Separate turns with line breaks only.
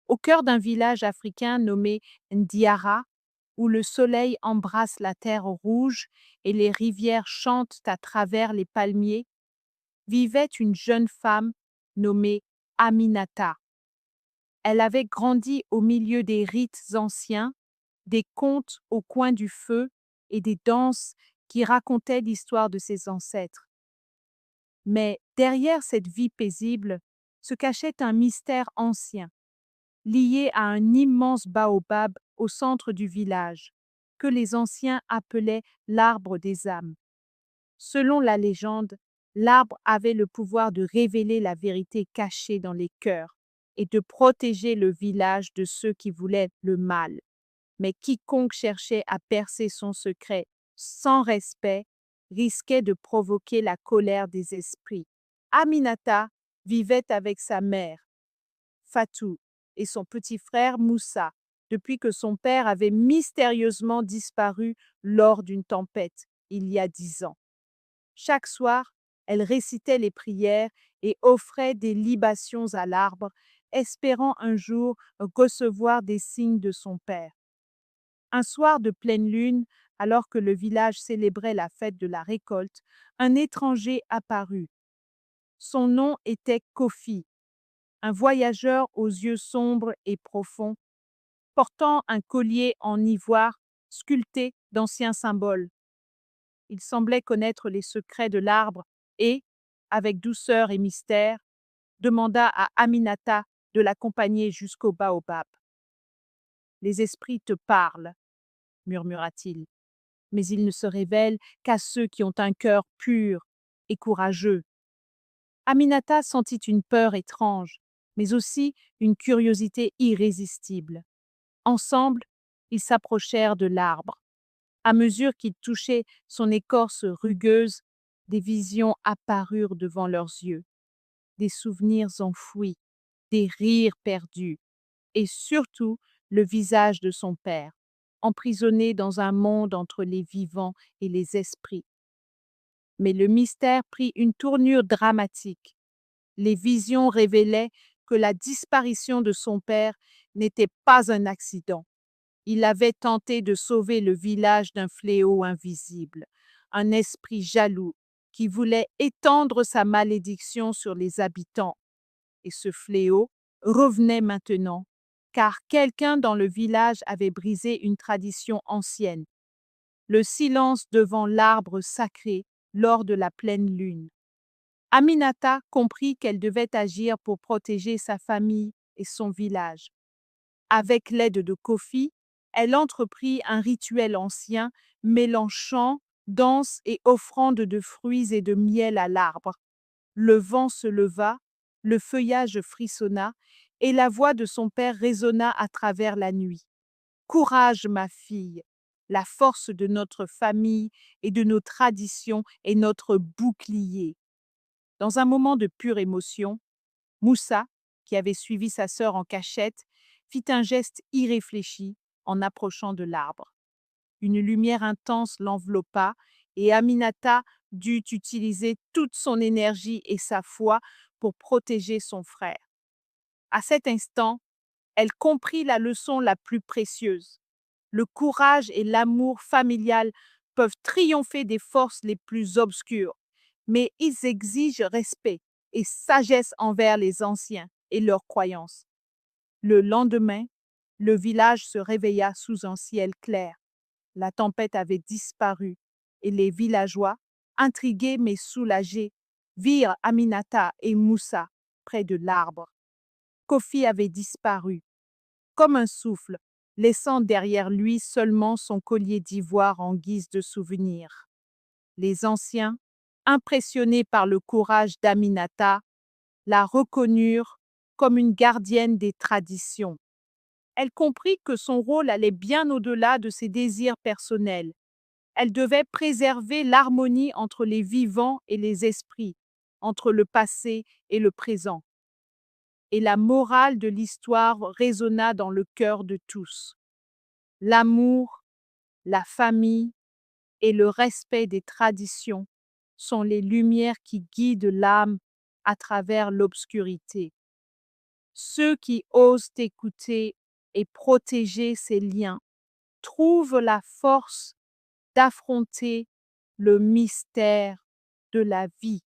Au cœur d'un village africain nommé Ndiara, où le soleil embrasse la terre rouge et les rivières chantent à travers les palmiers, vivait une jeune femme nommée Aminata. Elle avait grandi au milieu des rites anciens, des contes au coin du feu et des danses qui racontaient l'histoire de ses ancêtres. Mais derrière cette vie paisible se cachait un mystère ancien, lié à un immense baobab au centre du village, que les anciens appelaient l'arbre des âmes. Selon la légende, l'arbre avait le pouvoir de révéler la vérité cachée dans les cœurs et de protéger le village de ceux qui voulaient le mal. Mais quiconque cherchait à percer son secret sans respect risquait de provoquer la colère des esprits. Aminata vivait avec sa mère, Fatou, et son petit frère Moussa, depuis que son père avait mystérieusement disparu lors d'une tempête il y a 10 ans. Chaque soir, elle récitait les prières et offrait des libations à l'arbre, espérant un jour recevoir des signes de son père. Un soir de pleine lune, alors que le village célébrait la fête de la récolte, un étranger apparut. Son nom était Kofi, un voyageur aux yeux sombres et profonds, portant un collier en ivoire sculpté d'anciens symboles. Il semblait connaître les secrets de l'arbre et, avec douceur et mystère, demanda à Aminata de l'accompagner jusqu'au baobab. Les esprits te parlent, murmura-t-il, mais ils ne se révèlent qu'à ceux qui ont un cœur pur et courageux. Aminata sentit une peur étrange, mais aussi une curiosité irrésistible. Ensemble, ils s'approchèrent de l'arbre. À mesure qu'ils touchaient son écorce rugueuse, des visions apparurent devant leurs yeux, des souvenirs enfouis, des rires perdus, et surtout le visage de son père, emprisonné dans un monde entre les vivants et les esprits. Mais le mystère prit une tournure dramatique. Les visions révélaient que la disparition de son père n'était pas un accident. Il avait tenté de sauver le village d'un fléau invisible, un esprit jaloux qui voulait étendre sa malédiction sur les habitants. Et ce fléau revenait maintenant, car quelqu'un dans le village avait brisé une tradition ancienne, le silence devant l'arbre sacré lors de la pleine lune. Aminata comprit qu'elle devait agir pour protéger sa famille et son village. Avec l'aide de Kofi, elle entreprit un rituel ancien mêlant chants, danses et offrandes de fruits et de miel à l'arbre. Le vent se leva, le feuillage frissonna et la voix de son père résonna à travers la nuit. Courage, ma fille, la force de notre famille et de nos traditions est notre bouclier. Dans un moment de pure émotion, Moussa, qui avait suivi sa sœur en cachette, fit un geste irréfléchi en approchant de l'arbre. Une lumière intense l'enveloppa et Aminata dut utiliser toute son énergie et sa foi pour protéger son frère. À cet instant, elle comprit la leçon la plus précieuse. Le courage et l'amour familial peuvent triompher des forces les plus obscures, mais ils exigent respect et sagesse envers les anciens et leurs croyances. Le lendemain, le village se réveilla sous un ciel clair. La tempête avait disparu et les villageois, intrigués mais soulagés, virent Aminata et Moussa près de l'arbre. Kofi avait disparu, comme un souffle, laissant derrière lui seulement son collier d'ivoire en guise de souvenir. Les anciens, impressionnés par le courage d'Aminata, la reconnurent comme une gardienne des traditions. Elle comprit que son rôle allait bien au-delà de ses désirs personnels. Elle devait préserver l'harmonie entre les vivants et les esprits, entre le passé et le présent. Et la morale de l'histoire résonna dans le cœur de tous. L'amour, la famille et le respect des traditions sont les lumières qui guident l'âme à travers l'obscurité. Ceux qui osent écouter et protéger ces liens trouvent la force d'affronter le mystère de la vie.